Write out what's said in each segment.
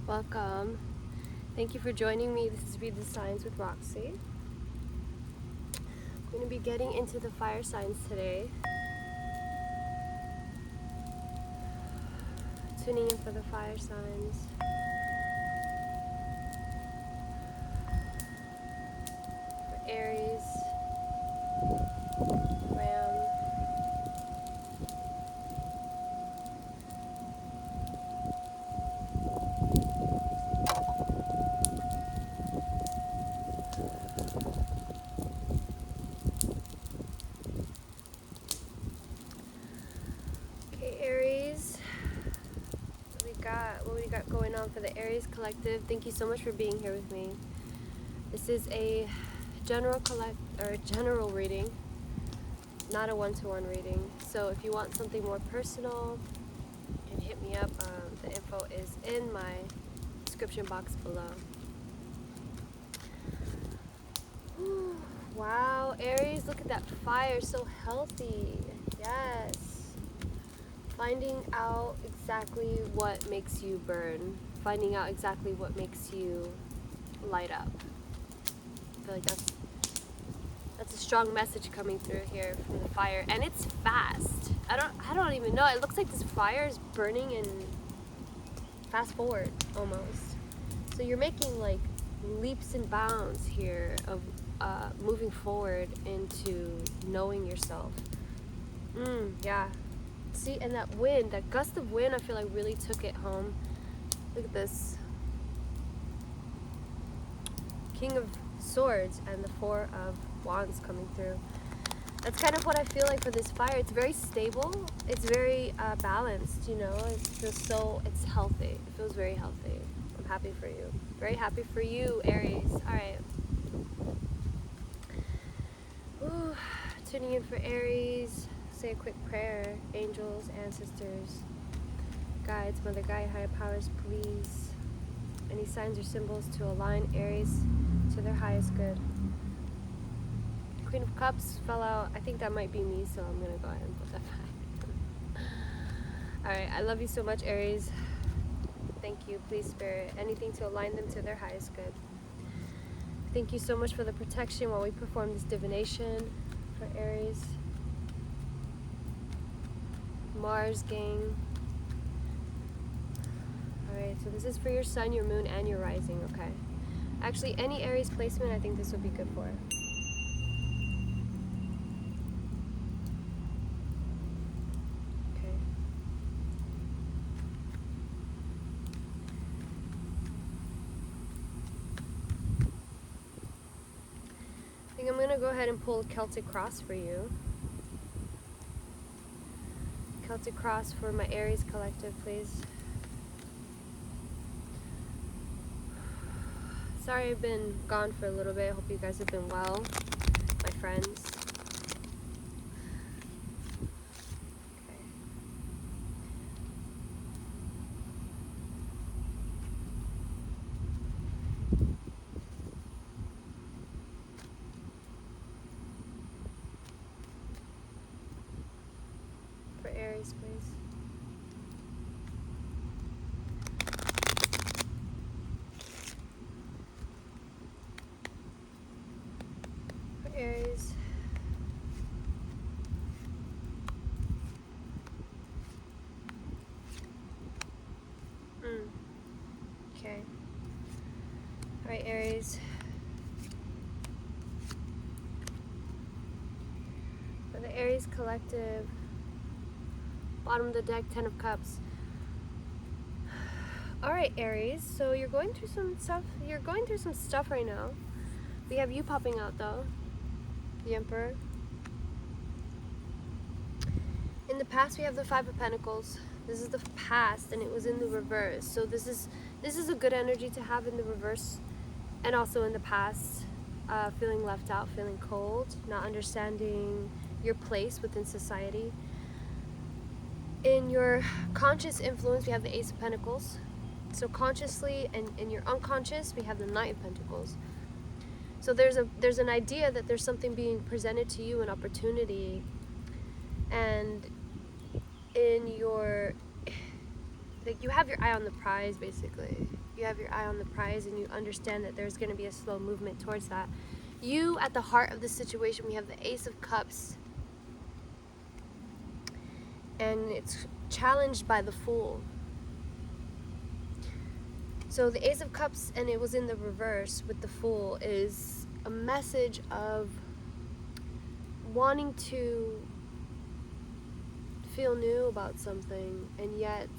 Welcome. Thank you for joining me. This is Read the Signs with Roxy. I'm going to be getting into the fire signs today. Tuning in for the fire signs. For Aries, Ram, okay, Aries. What we got going on for the Aries collective? Thank you so much for being here with me. This is a general reading, not a one-to-one reading. So if you want something more personal, you can hit me up. The info is in my description box below. Whew. Wow, Aries, look at that fire, so healthy. Yes. Finding out exactly what makes you burn. Finding out exactly what makes you light up. I feel like that's a strong message coming through here from the fire, and it's fast. I don't even know. It looks like this fire is burning in fast forward almost. So you're making like leaps and bounds here of moving forward into knowing yourself. Yeah. See, and that wind, that gust of wind, I feel like really took it home. Look at this. King of Swords and the Four of Wands coming through. That's kind of what I feel like for this fire. It's very stable. It's very balanced, you know. It's healthy. It feels very healthy. I'm happy for you. Very happy for you, Aries. All right. Ooh, tuning in for Aries. Say a quick prayer. Angels, ancestors, guides, Mother Gaia, higher powers, please. Any signs or symbols to align Aries to their highest good. Queen of Cups fell out. I think that might be me, so I'm gonna go ahead and put that back. Alright, I love you so much, Aries. Thank you, please, Spirit. Anything to align them to their highest good. Thank you so much for the protection while we perform this divination for Aries. Mars gang. Alright, so this is for your sun, your moon, and your rising, okay? Actually, any Aries placement, I think this would be good for. Okay. I think I'm going to go ahead and pull a Celtic Cross for you. Celtic Cross for my Aries collective, please. Sorry I've been gone for a little bit. I hope you guys have been well, my friends. Okay. For Aries, please. Aries. Okay. Alright, Aries. For the Aries collective, bottom of the deck, 10 of Cups. Alright, Aries, so you're going through some stuff. You're going through some stuff right now. We have you popping out, though. The Emperor. In the past, we have the Five of Pentacles. This is the past, and it was in the reverse. So this is a good energy to have in the reverse, and also in the past. Feeling left out, feeling cold, not understanding your place within society. In your conscious influence, we have the Ace of Pentacles. So consciously and in your unconscious, we have the Knight of Pentacles. So there's an idea that there's something being presented to you, an opportunity, and in your like you have your eye on the prize, basically. You have your eye on the prize, and you understand that there's going to be a slow movement towards that. You, at the heart of the situation, we have the Ace of Cups, and it's challenged by the Fool. So the Ace of Cups, and it was in the reverse with the Fool, is a message of wanting to feel new about something, and yet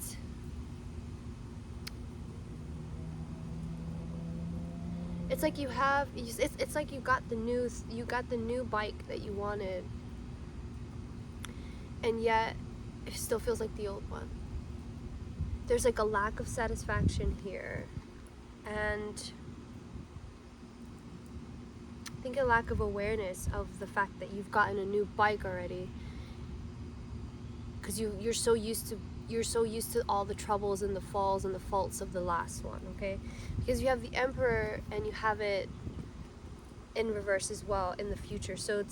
it's like you have, it's like you got the new bike that you wanted, and yet it still feels like the old one. There's like a lack of satisfaction here, and I think a lack of awareness of the fact that you've gotten a new bike already, because you're so used to all the troubles and the falls and the faults of the last one, okay? Because you have the Emperor, and you have it in reverse as well in the future. So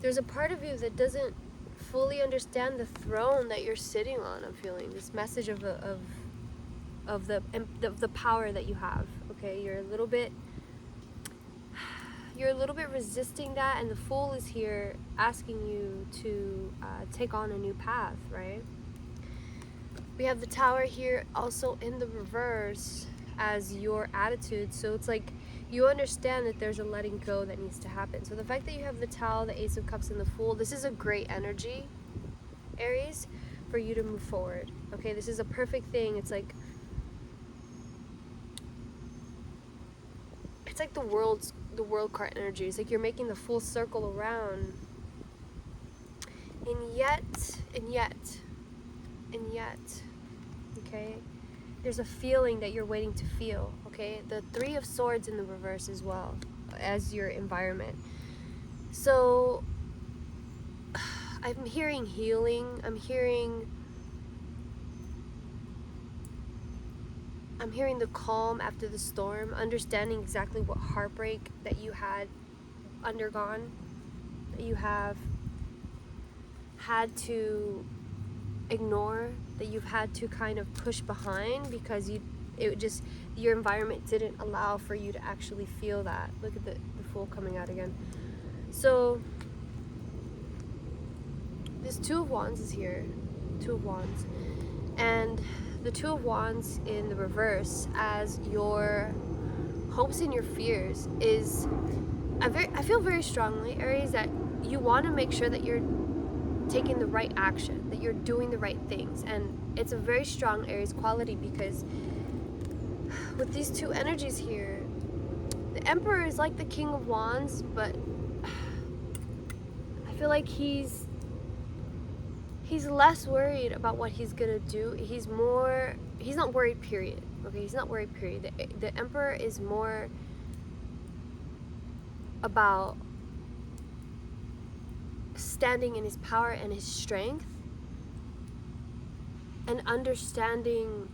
there's a part of you that doesn't fully understand the throne that you're sitting on. I'm feeling this message of the power that you have, okay? You're a little bit resisting that, and the Fool is here asking you to take on a new path, right? We have the Tower here also in the reverse as your attitude. So it's like you understand that there's a letting go that needs to happen. So the fact that you have the Towel, the Ace of Cups, and the Fool, this is a great energy, Aries, for you to move forward. Okay, this is a perfect thing. It's like the world card energy. It's like you're making the full circle around. And yet, okay, there's a feeling that you're waiting to feel, okay? The Three of Swords in the reverse as well as your environment. So I'm hearing healing. I'm hearing the calm after the storm, understanding exactly what heartbreak that you had undergone, that you have had to ignore, that you've had to kind of push behind because your environment didn't allow for you to actually feel that. Look at the Fool coming out again. So this Two of Wands is here. Two of Wands. And the Two of Wands in the reverse as your hopes and your fears is, I feel very strongly, Aries, that you want to make sure that you're taking the right action, that you're doing the right things. And it's a very strong Aries quality, because with these two energies here, the Emperor is like the King of Wands, but I feel like he's less worried about what he's gonna do. He's not worried, period. Okay, he's not worried, period. The Emperor is more about standing in his power and his strength, and understanding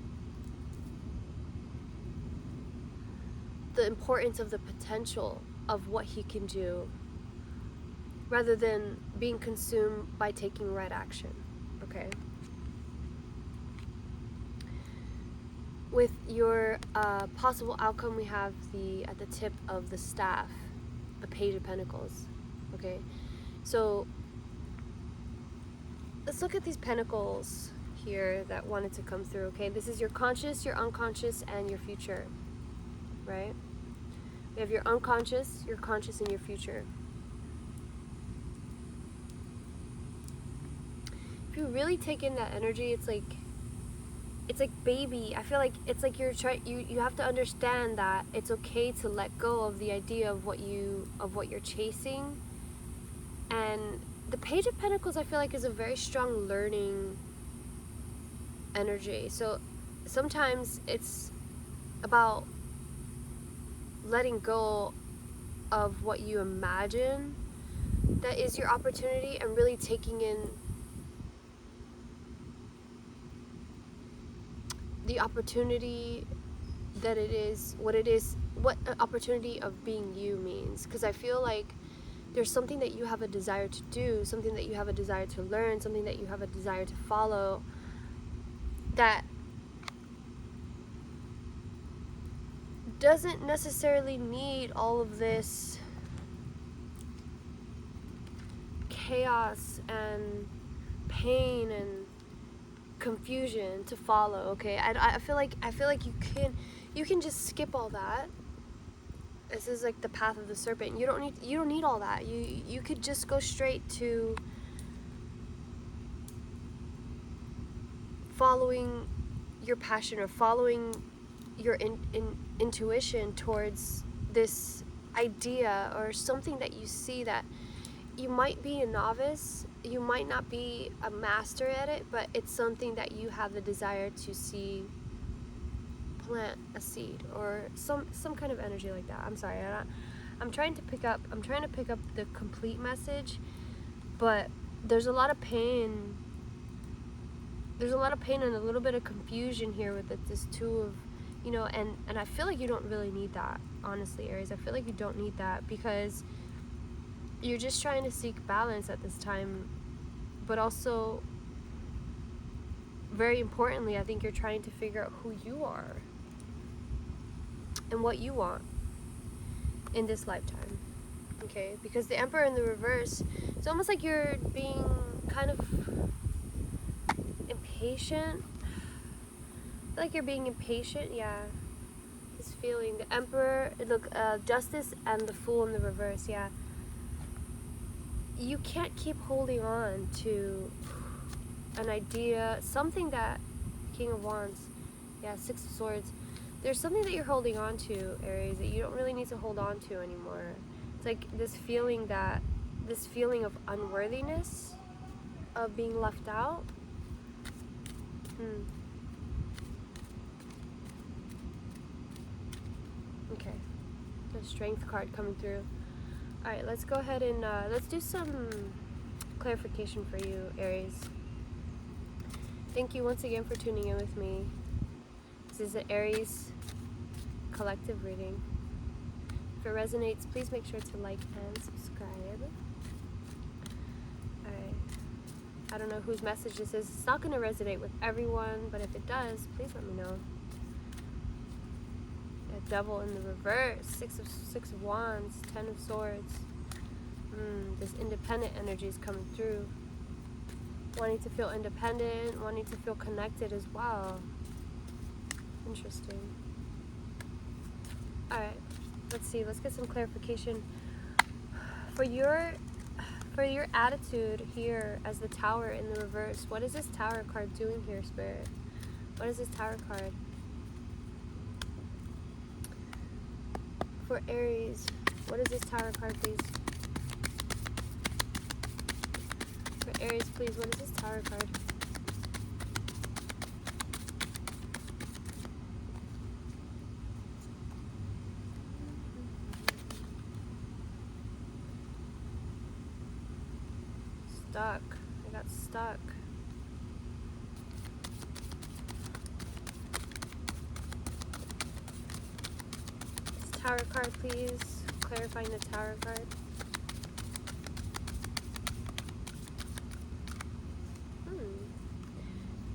the importance of the potential of what he can do, rather than being consumed by taking right action. Okay. With your possible outcome, we have at the tip of the staff, the Page of Pentacles. Okay, so let's look at these pentacles here that wanted to come through. Okay, this is your conscious, your unconscious, and your future, right? We have your unconscious, your conscious, and your future. If you really take in that energy, it's like baby. I feel like it's like you have to understand that it's okay to let go of the idea of what you're chasing. And the Page of Pentacles, I feel like, is a very strong learning energy. So sometimes it's about letting go of what you imagine that is your opportunity, and really taking in the opportunity that it is, what an opportunity of being you means. Because I feel like there's something that you have a desire to do, something that you have a desire to learn, something that you have a desire to follow, that doesn't necessarily need all of this chaos and pain and confusion to follow. Okay, I feel like you can just skip all that. This is like the path of the serpent. You don't need all that. You could just go straight to following your passion or following your intuition towards this idea or something that you see that you might be a novice, you might not be a master at it, but it's something that you have the desire to see plant a seed or some kind of energy like that. I'm sorry, I'm trying to pick up the complete message, but there's a lot of pain. There's a lot of pain and a little bit of confusion here with this two of, you know, and I feel like you don't really need that, honestly, Aries. I feel like you don't need that because you're just trying to seek balance at this time, but also, very importantly, I think you're trying to figure out who you are and what you want in this lifetime, okay? Because the Emperor in the reverse, it's almost like you're being kind of impatient. I feel like you're being impatient, yeah. This feeling, the Emperor, look, Justice and the Fool in the reverse, yeah. You can't keep holding on to an idea, something that, King of Wands, yeah, Six of Swords. There's something that you're holding on to, Aries, that you don't really need to hold on to anymore. It's like this feeling of unworthiness, of being left out. Okay, the Strength card coming through. All right, let's go ahead and let's do some clarification for you, Aries. Thank you once again for tuning in with me. This is the Aries collective reading. If it resonates, please make sure to like and subscribe. All right. I don't know whose message this is. It's not going to resonate with everyone, but if it does, please let me know. A Devil in the reverse, Six of Wands, Ten of Swords. This independent energy is coming through. Wanting to feel independent, wanting to feel connected as well. Interesting. All right, let's see. Let's get some clarification for your attitude here as the Tower in the reverse. What is this Tower card doing here, Spirit? What is this Tower card? For Aries, what is this Tower card, please? For Aries, please, what is this Tower card? Stuck. I got stuck. Tower card, please. Clarifying the Tower card.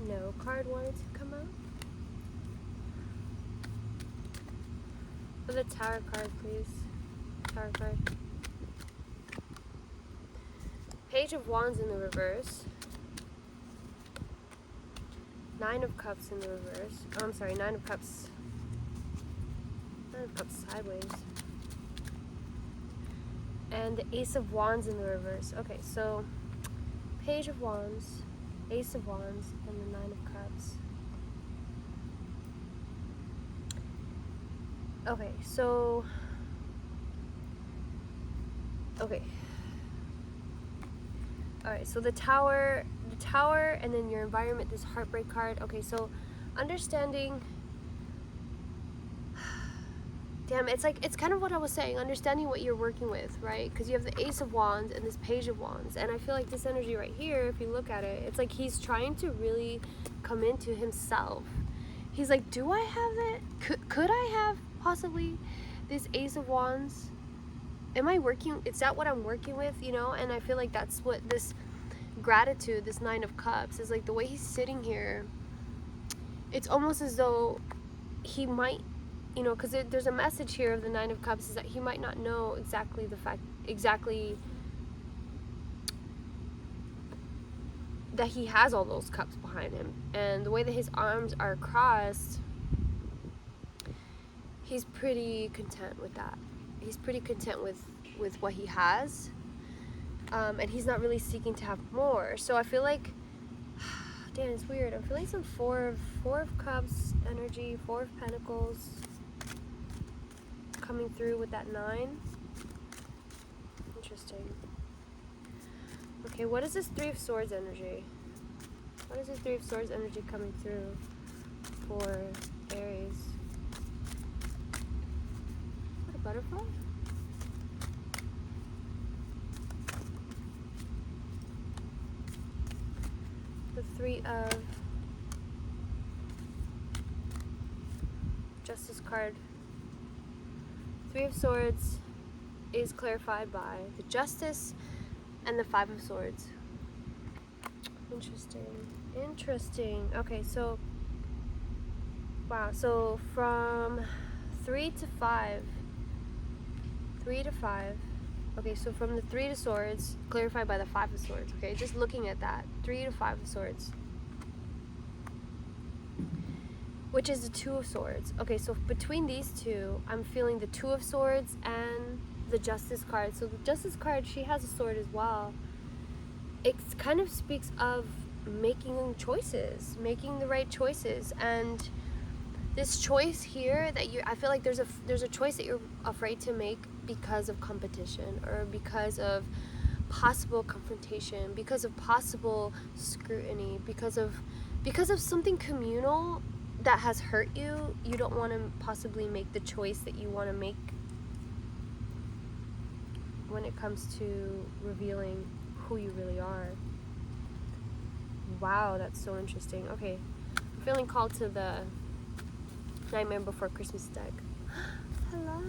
No card wanted to come out. For the Tower card, please. Tower card. Page of Wands in the reverse. Nine of Cups in the reverse. Oh, I'm sorry, Nine of Cups. Nine of Cups sideways. And the Ace of Wands in the reverse. Okay, so Page of Wands, Ace of Wands, and the Nine of Cups. Okay, so alright, so the tower, and then your environment, this Heartbreak card. Okay, so understanding, damn, it's like, it's kind of what I was saying, understanding what you're working with, right? Because you have the Ace of Wands and this Page of Wands, and I feel like this energy right here, if you look at it, it's like he's trying to really come into himself. He's like, do I have it? Could I have possibly this Ace of Wands? Am I working, is that what I'm working with, you know? And I feel like that's what this gratitude, this Nine of Cups, is like the way he's sitting here. It's almost as though he might you know, because there's a message here of the Nine of Cups, is that he might not know exactly that he has all those cups behind him, and the way that his arms are crossed, he's pretty content with that. He's pretty content with what he has, and he's not really seeking to have more. So I feel like, damn, it's weird. I'm feeling some four of Cups energy, Four of Pentacles coming through with that 9. Interesting. Okay, what is this Three of Swords energy? What is this Three of Swords energy coming through for Aries? What, a butterfly? The Three of Justice card. Three of Swords is clarified by the Justice and the Five of Swords. Interesting. Okay, so wow, so from 3 to 5. Okay, so from the Three of Swords, clarified by the Five of Swords. Okay, just looking at that, 3 to 5 of Swords, which is the Two of Swords. Okay, so between these two, I'm feeling the Two of Swords and the Justice card. So the Justice card, she has a sword as well. It kind of speaks of making choices, making the right choices, and this choice here that I feel like there's a choice that you're afraid to make because of competition, or because of possible confrontation, because of possible scrutiny, because of something communal that has hurt you. You don't want to possibly make the choice that you want to make when it comes to revealing who you really are. Wow, that's so interesting. Okay, I'm feeling called to the Nightmare Before Christmas deck. Hello.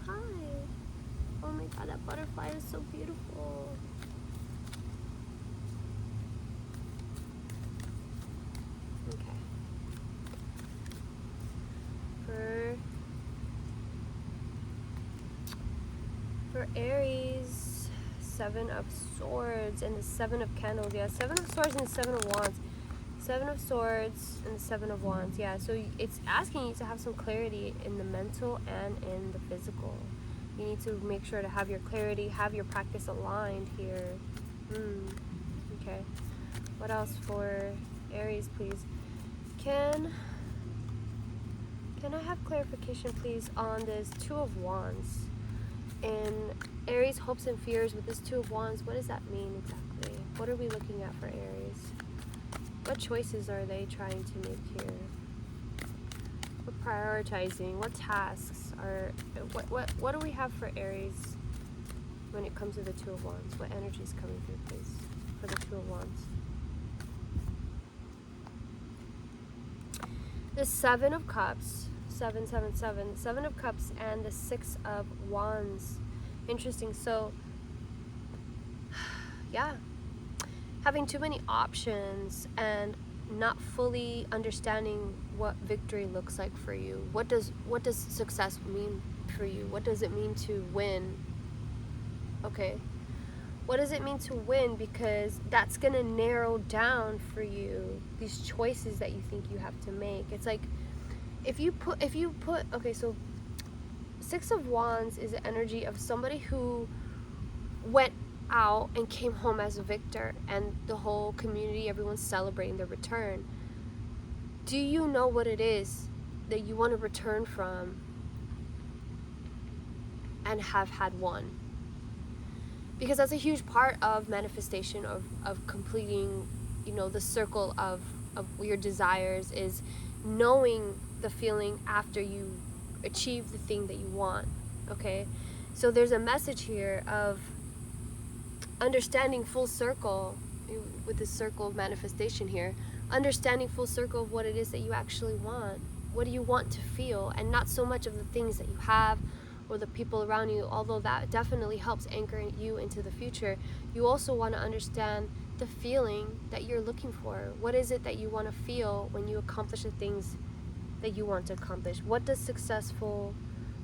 Hi. Oh my god, that butterfly is so beautiful. Okay. For Aries, Seven of Swords and the Seven of Candles. Yeah, Seven of Swords and the Seven of Wands. Seven of Swords and the Seven of Wands. Yeah, so it's asking you to have some clarity in the mental and in the physical. You need to make sure to have your clarity, have your practice aligned here. Okay. What else for Aries, please? Can I have clarification, please, on this Two of Wands? And Aries' hopes and fears with this Two of Wands, what does that mean exactly? What are we looking at for Aries? What choices are they trying to make here? What prioritizing? What tasks are... What do we have for Aries when it comes to the Two of Wands? What energy is coming through, please, for the Two of Wands? The Seven of Cups. 777, Seven of Cups, and the Six of Wands. Interesting. So yeah, having too many options and not fully understanding what victory looks like for you. What does success mean for you? What does it mean to win? Okay, what does it mean to win? Because that's gonna narrow down for you these choices that you think you have to make. It's like, if you put okay, so Six of Wands is the energy of somebody who went out and came home as a victor, and the whole community, everyone's celebrating their return. Do you know what it is that you want to return from and have had won? Because that's a huge part of manifestation, of completing, you know, the circle of your desires, is knowing the feeling after you achieve the thing that you want. Okay, so there's a message here of understanding full circle with this circle of manifestation here, understanding full circle of what it is that you actually want. What do you want to feel, and not so much of the things that you have or the people around you, although that definitely helps anchor you into the future. You also want to understand the feeling that you're looking for. What is it that you want to feel when you accomplish the things that you want to accomplish? What does successful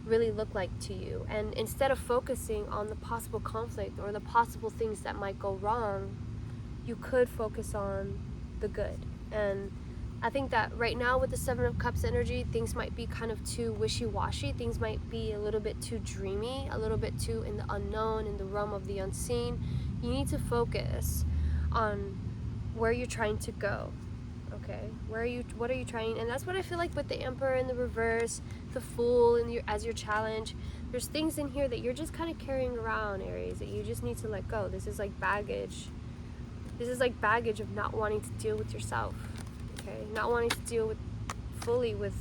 really look like to you? And instead of focusing on the possible conflict or the possible things that might go wrong, you could focus on the good. And I think that right now with the Seven of Cups energy, things might be kind of too wishy-washy. Things might be a little bit too dreamy, a little bit too in the unknown, in the realm of the unseen. You need to focus on where you're trying to go. Okay, what are you trying? And that's what I feel like with the Emperor in the reverse, the Fool as your challenge. There's things in here that you're just kind of carrying around, Aries, that you just need to let go. This is like baggage. This is like baggage of not wanting to deal with yourself. Okay, not wanting to deal fully with,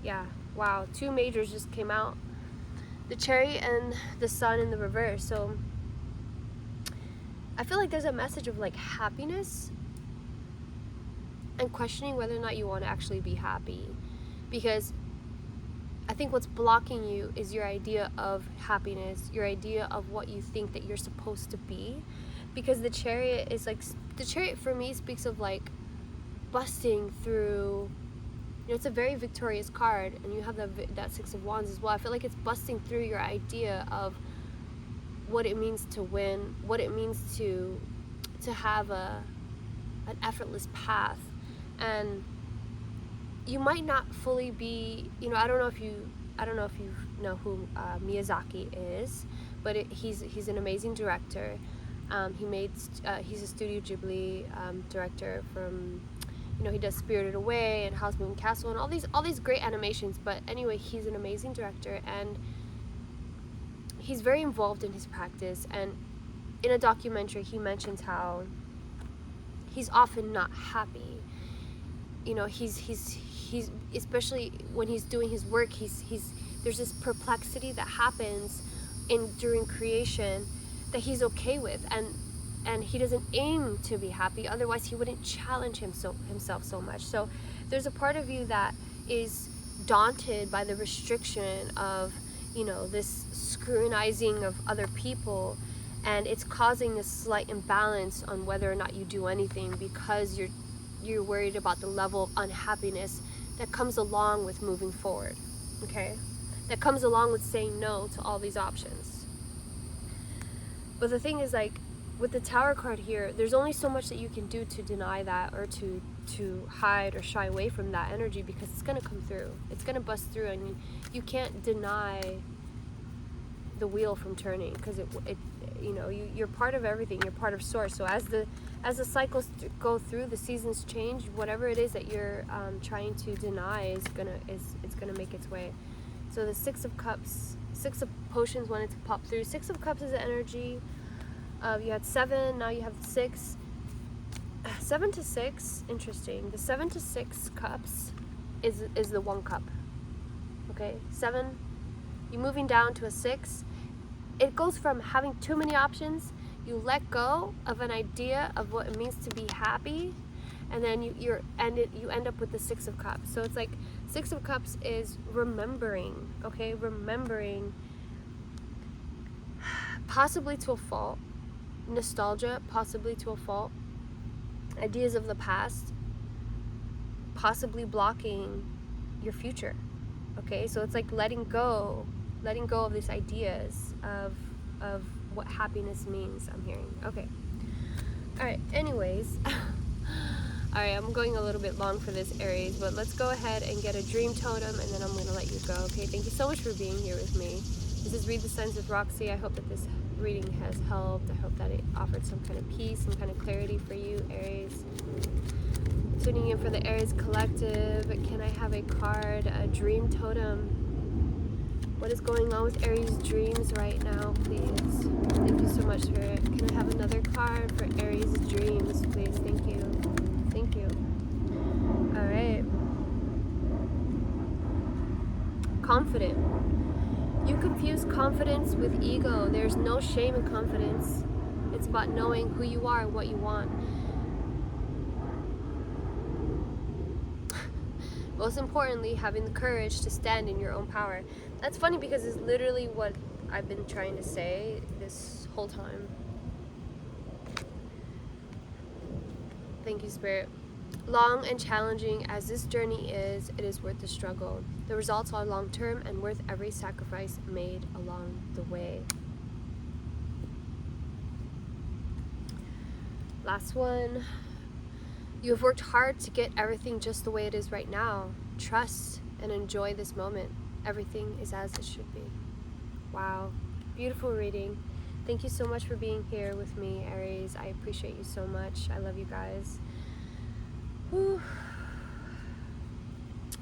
yeah, wow, 2 majors just came out. The Chariot and the Sun in the reverse. So I feel like there's a message of like happiness and questioning whether or not you want to actually be happy, because I think what's blocking you is your idea of happiness, your idea of what you think that you're supposed to be. Because the Chariot is like, the Chariot for me speaks of like busting through, you know, it's a very victorious card, and you have that Six of Wands as well. I feel like it's busting through your idea of what it means to win, what it means to have an effortless path. And you might not fully be, you know, I don't know if you know who Miyazaki is, but he's an amazing director. He's a Studio Ghibli director from, you know, he does Spirited Away and House Moving Castle and all these great animations. But anyway, he's an amazing director, and he's very involved in his practice. And in a documentary, he mentions how he's often not happy. You know, he's especially when he's doing his work, there's this perplexity that happens during creation that he's okay with, and he doesn't aim to be happy, otherwise he wouldn't challenge himself so much. So there's a part of you that is daunted by the restriction of, you know, this scrutinizing of other people, and it's causing a slight imbalance on whether or not you do anything, because you're worried about the level of unhappiness that comes along with moving forward. Okay, that comes along with saying no to all these options. But the thing is, like, with the Tower card here, there's only so much that you can do to deny that, or to hide or shy away from that energy, because it's going to come through. It's going to bust through, and you can't deny the wheel from turning, because it you know, you're part of everything. You're part of source. So as the cycles go through, the seasons change, whatever it is that you're trying to deny it's gonna make its way. So the Six of Cups, Six of Potions wanted to pop through. Six of Cups is the energy. You had 7, now you have 6. 7 to 6, interesting. The 7 to 6 cups is the 1 cup. Okay, 7, you're moving down to a 6. It goes from having too many options, you let go of an idea of what it means to be happy, and then you end up with the Six of Cups. So it's like Six of Cups is remembering, okay, remembering, possibly to a fault, nostalgia, possibly to a fault, ideas of the past, possibly blocking your future. Okay, so it's like letting go of these ideas of what happiness means, I'm hearing. Okay, all right, anyways. All right, I'm going a little bit long for this, Aries, but let's go ahead and get a dream totem, and then I'm going to let you go. Okay, thank you so much for being here with me. This is Read the Signs with Roxy. I hope that this reading has helped. I hope that it offered some kind of peace, some kind of clarity for you, Aries. Tuning in for the Aries Collective. Can I have a card, a dream totem? What is going on with Aries dreams right now, please? Thank you so much, Spirit. Can I have another card for Aries dreams, please? Thank you. Thank you. All right. Confident. You confuse confidence with ego. There's no shame in confidence. It's about knowing who you are and what you want. Most importantly, having the courage to stand in your own power. That's funny because it's literally what I've been trying to say this whole time. Thank you, Spirit. Long and challenging as this journey is, it is worth the struggle. The results are long-term and worth every sacrifice made along the way. Last one. You have worked hard to get everything just the way it is right now. Trust and enjoy this moment. Everything is as it should be. Wow. Beautiful reading. Thank you so much for being here with me, Aries. I appreciate you so much. I love you guys. Whew.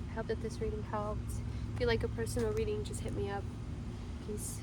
I hope that this reading helped. If you like a personal reading, just hit me up. Peace.